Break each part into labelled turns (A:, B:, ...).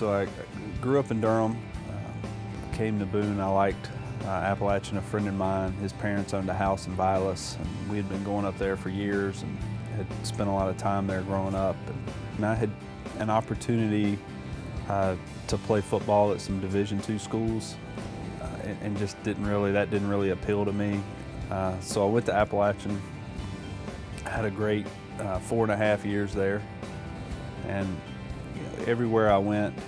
A: So I grew up in Durham, came to Boone. I liked Appalachian. A friend of mine, his parents owned a house in Vilas, and we had been going up there for years and had spent a lot of time there growing up. And I had an opportunity to play football at some Division II schools, and that didn't really appeal to me. So I went to Appalachian, had a great 4.5 years there, and everywhere I went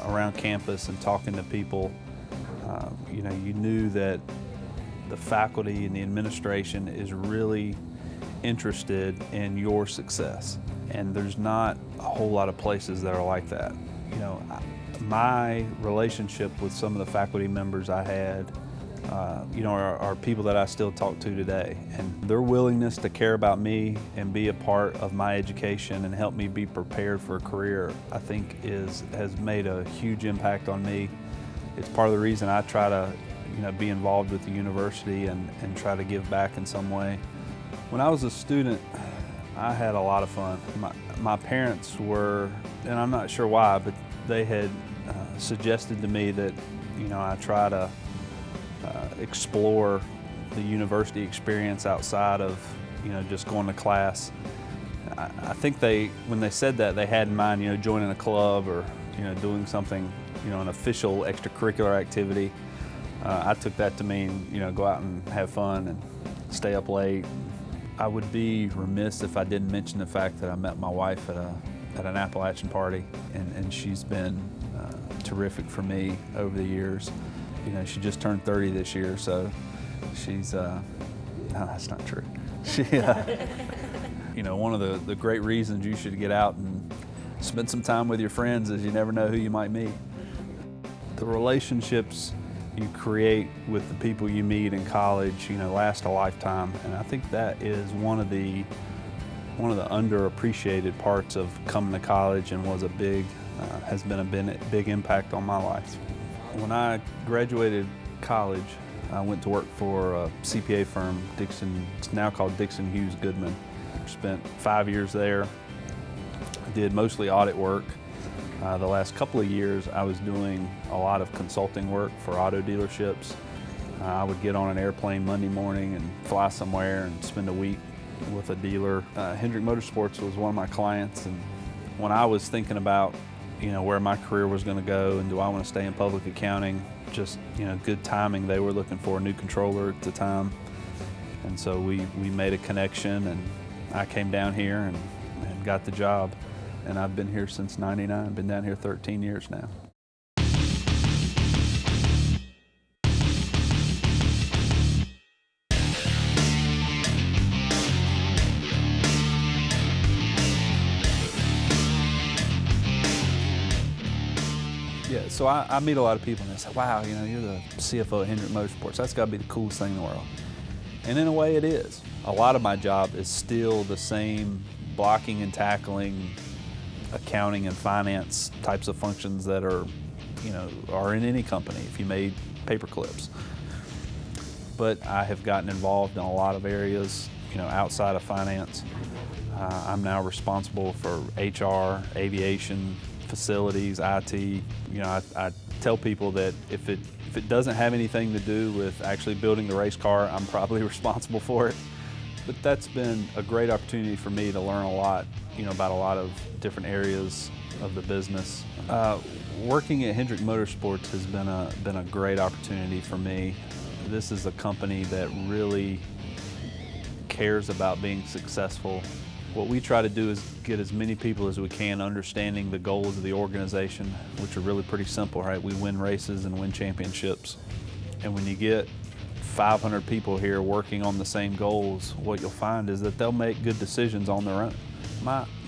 A: around campus and talking to people, you knew that the faculty and the administration is really interested in your success, and there's not a whole lot of places that are like that. My relationship with some of the faculty members I had are people that I still talk to today, and their willingness to care about me and be a part of my education and help me be prepared for a career, I think has made a huge impact on me. It's part of the reason I try to be involved with the university and try to give back in some way. When I was a student, I had a lot of fun. My parents were, and I'm not sure why, but they had suggested to me that I try to explore the university experience outside of just going to class. I think when they said that, they had in mind joining a club or doing something, an official extracurricular activity. I took that to mean go out and have fun and stay up late. I would be remiss if I didn't mention the fact that I met my wife at an Appalachian party, and she's been terrific for me over the years. She just turned 30 this year, so she's, no, that's not true. She, one of the great reasons you should get out and spend some time with your friends is you never know who you might meet. The relationships you create with the people you meet in college, last a lifetime, and I think that is one of the underappreciated parts of coming to college, and has been a big impact on my life. When I graduated college, I went to work for a CPA firm, it's now called Dixon Hughes Goodman. Spent 5 years there. I did mostly audit work. The last couple of years, I was doing a lot of consulting work for auto dealerships. I would get on an airplane Monday morning and fly somewhere and spend a week with a dealer. Hendrick Motorsports was one of my clients, and when I was thinking about where my career was going to go and do I want to stay in public accounting, just good timing. They were looking for a new controller at the time, and so we made a connection, and I came down here and got the job. And I've been here since '99, been down here 13 years now. Yeah, so I meet a lot of people and they say, wow, you're the CFO at Hendrick Motorsports. That's got to be the coolest thing in the world. And in a way it is. A lot of my job is still the same blocking and tackling, accounting and finance types of functions that are in any company if you made paper clips. But I have gotten involved in a lot of areas, outside of finance. I'm now responsible for HR, aviation, facilities, IT. I tell people that if it doesn't have anything to do with actually building the race car, I'm probably responsible for it. But that's been a great opportunity for me to learn a lot, about a lot of different areas of the business. Working at Hendrick Motorsports has been a great opportunity for me. This is a company that really cares about being successful. What we try to do is get as many people as we can understanding the goals of the organization, which are really pretty simple, right? We win races and win championships. And when you get 500 people here working on the same goals, what you'll find is that they'll make good decisions on their own.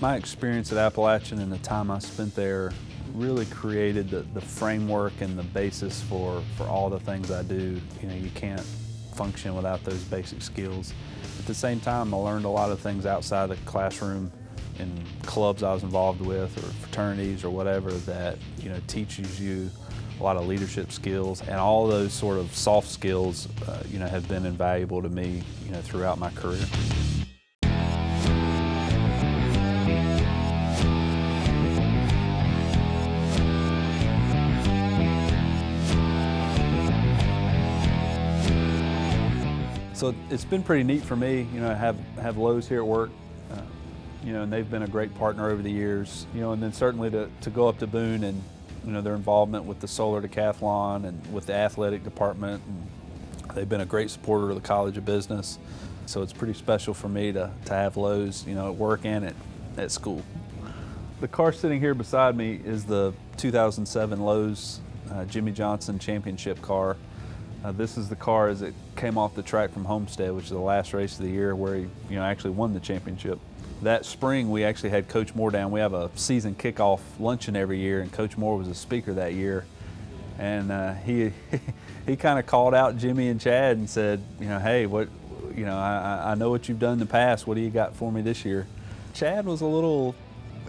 A: My experience at Appalachian and the time I spent there really created the framework and the basis for all the things I do. You can't function without those basic skills. At the same time, I learned a lot of things outside the classroom in clubs I was involved with, or fraternities or whatever, that teaches you a lot of leadership skills, and all those sort of soft skills have been invaluable to me throughout my career. So it's been pretty neat for me, to have Lowe's here at work, and they've been a great partner over the years, and then certainly to go up to Boone and, their involvement with the solar decathlon and with the athletic department. And they've been a great supporter of the College of Business. So it's pretty special for me to have Lowe's, at work and at school. The car sitting here beside me is the 2007 Lowe's Jimmy Johnson Championship car. This is the car as it came off the track from Homestead, which is the last race of the year where he actually won the championship. That spring we actually had Coach Moore down. We have a season kickoff luncheon every year, and Coach Moore was a speaker that year. And he kind of called out Jimmy and Chad and said, hey, what, I know what you've done in the past. What do you got for me this year? Chad was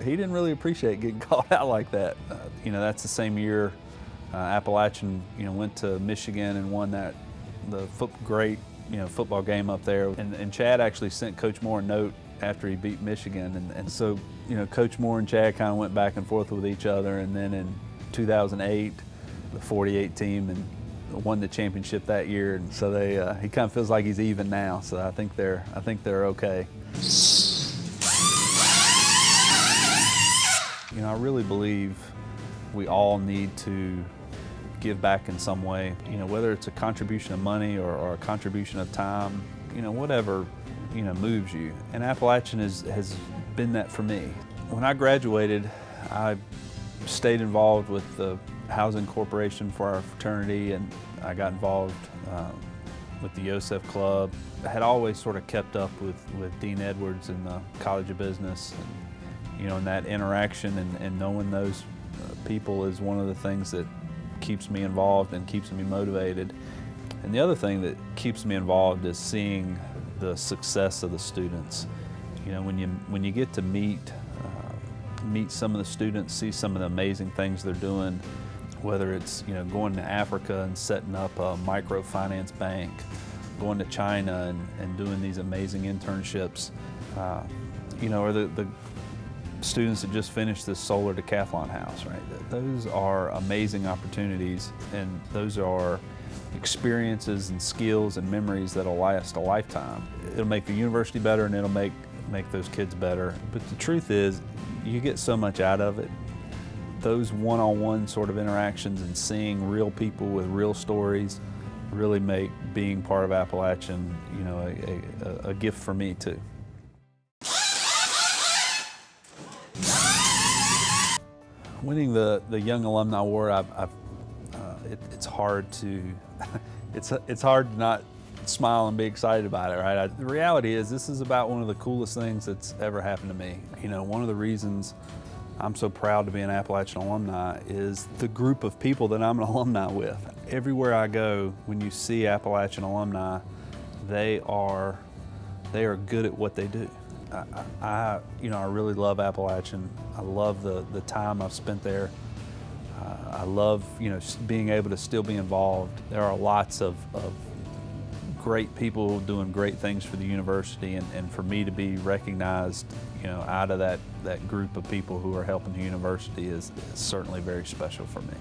A: he didn't really appreciate getting called out like that. That's the same year Appalachian, went to Michigan and won the great, football game up there. And Chad actually sent Coach Moore a note after he beat Michigan. And so, Coach Moore and Chad kind of went back and forth with each other. And then in 2008, the 48 team and won the championship that year. And so he kind of feels like he's even now. So I think they're okay. I really believe we all need to give back in some way, whether it's a contribution of money or a contribution of time, whatever, moves you. And Appalachian has been that for me. When I graduated, I stayed involved with the Housing Corporation for our fraternity, and I got involved with the Yosef Club. I had always sort of kept up with Dean Edwards and the College of Business, and that interaction and knowing those people is one of the things that keeps me involved and keeps me motivated. And the other thing that keeps me involved is seeing the success of the students. When you get to meet some of the students, see some of the amazing things they're doing, whether it's going to Africa and setting up a microfinance bank, going to China and doing these amazing internships, or the students that just finished this solar decathlon house, right? Those are amazing opportunities, and those are experiences and skills and memories that'll last a lifetime. It'll make the university better, and it'll make those kids better. But the truth is, you get so much out of it. Those one-on-one sort of interactions and seeing real people with real stories really make being part of Appalachian, a gift for me too. Winning the Young Alumni Award, it's hard to it's hard to not smile and be excited about it, right? The reality is this is about one of the coolest things that's ever happened to me. One of the reasons I'm so proud to be an Appalachian alumni is the group of people that I'm an alumni with. Everywhere I go, when you see Appalachian alumni, they are good at what they do. I really love Appalachian. I love the time I've spent there. I love, being able to still be involved. There are lots of great people doing great things for the university, and for me to be recognized, out of that group of people who are helping the university is certainly very special for me.